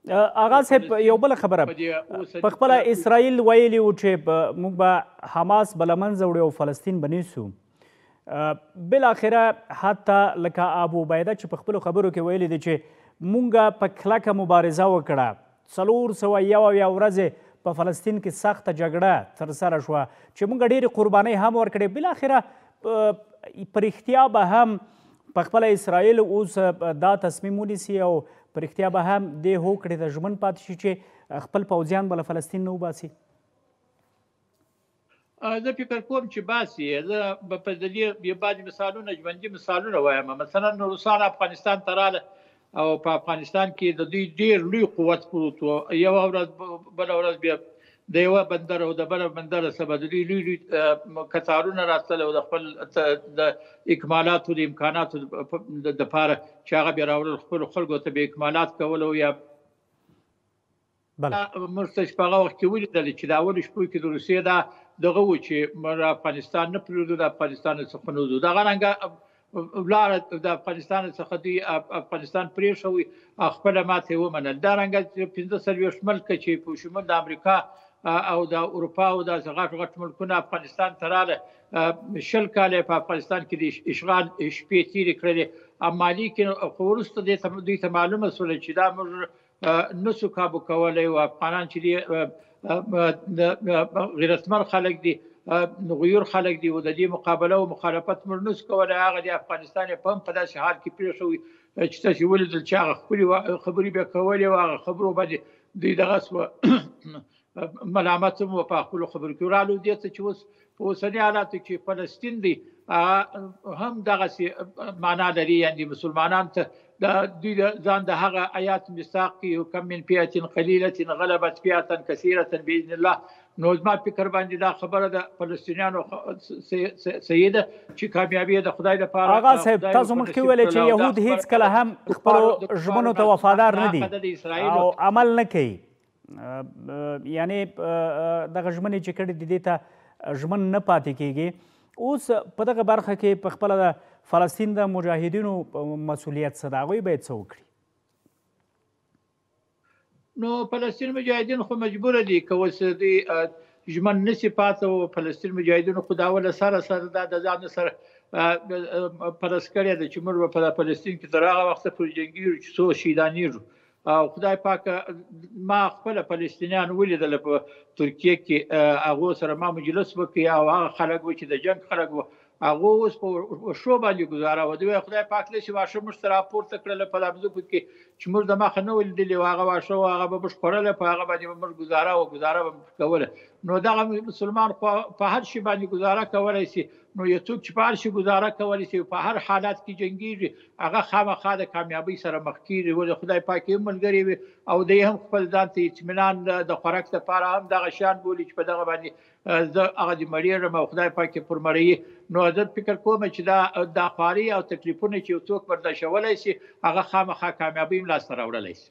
آغا صاحب یو بله خبره په خپله اسرائیل ویلي وو چې موږ به حماس به له منځه وړو او فلسطین به نیسو. بالاخره حتی لکه ابو عبیده چې په خپلو خبرو کې ویلي دي چې موږ په کلکه مبارزه وکړه، 401 ورځې په فلسطین کې سخته جګړه ترسره شوه چې موږ ډېرې قربانۍ هم ورکړې. بالاخره په رښتیا به هم په خپله اسرائیل اوس دا تصمیم ونیسي او په رښتیا به هم دې هوکړې ته ژمن پاتې شي چې خپل پوځیان به له فلسطین نه وباسي؟ زه فکر کوم چې باسي. زه به په دې بعضې مثالونه ژوندي مثالونه وایم. مثلا روسان افغانستان ته راغله او په افغانستان کې د دوی ډېر لوی قوت پروت و. یوه ورځ بله ورځ بیا د یوه بندر او د بله بندر څخه به د دوی لوی لوی کتارونه راتلل او د خپل د اکمالاتو د امکاناتو دپاره چې هغه بیا راوړل خپلو خلکو ته به اکمالات کول. او یا موږ ته چې په هغه وخت کې ولیدل چې د اولو شپو کې د روسیې دا دغه و چې موږ افغانستان نه پرېږدو، د افغانستان څخه نه وځو. دغه رنګه ولاړه د افغانستان څخه دوی افغانستان پرېښوي او خپله ماته یې ومنل. دا رنګه 45 ملکه چې په شمول د امریکا او د اروپا او د غټ غټ ملکونه افغانستان ته راغله، 20 کاله په افغانستان کې د اشغال شپې تېرې کړلې. مالي کې خو وروسته دوی ته معلومه شوله چې دا موږ نسو کابو کولی او افغانان چې دي غیرتمن خلک دي، غیور خلک دي او د دې مقابله او مخالفت موږ نسو کولی. هغه د افغانستان یې په هم په داسې حال کې پرېښوي چې تاسې ولیدل چې هغه خپلې خبرې بیا کولې او هغه خبرو باندې دوی دغه سوه ملامت هم په خپلو خبرو کې ورالو. دې ته چې اوس په اوسني حالاتو کې فلسطین دی هم دغسې معنا لري، یعنې مسلمانان ته دوی ځان د هغه آیات میثاق کې کم من فئة قلیلة غلبت فئة کثیرة باذن الله. نو زما فکر باندې دا خبره د فلسطینیانو صحیح ده چې کامیابي د خدای لپاره. آغا صاحب تاسو مخکې ویلې چې یهود هیڅکله هم خپلو ژمنو ته وفادار نه دي او عمل نه کوي، یعنې دغه ژمنې چې کړي دي دې ته ژمن نه پاتې کیږي. اوس په دغه برخه کې په خپله د فلسطین د مجاهدینو مسؤلیت څه ده؟ هغوی باید څه وکړي؟ نو فلسطین مجاهدین خو مجبوره دي که اوس دوی ژمن نسي پاته. او فلسطین مجاهدینو خو دا اوله سره دا د ځان سره فرض کړې ده چې موږ به په فلسطین کې تر هغه وخته پورې جنګېږو چې څو شهیدانېږو. او خدای پاک ما خپله فلسطینیان ولیدل په ترکیه کې، هغو سره ما مجلس وکړ او هغه خلک و چې د جنګ خلک و هغه اوس په شو باندې ګزاره و. دوی خدای پاک داسې واښه موږ ته راپورته کړله په لمځکو کې چې موږ د مخه نه ولیدلې و. هغه واښه و هغه به موږ خوړله، په هغه باندې به موږ ګزاره به کوله. نو دغه مسلمان په هر شي باندې ګزاره کولی شي. نو یو څوک چې په هر شي ګزاره کولی شي په هر حالات کې جنګېږي هغه خامخا د کامیابۍ سره مخ کېږي. ولې خدای پاک یې ملګری وي او دی هم خپل ځان ته اطمینان د خوراک لپاره هم دغه شیان بولي چې په دغه باندې زه هغه دې مړېږم او خدای پاک یې پر مړوي. نو زه فکر کوم چې دا خواري او تکلیفونه چې یو څوک برداشتولی شي هغه خامخا کامیابۍ هم لاسته راوړلی شي.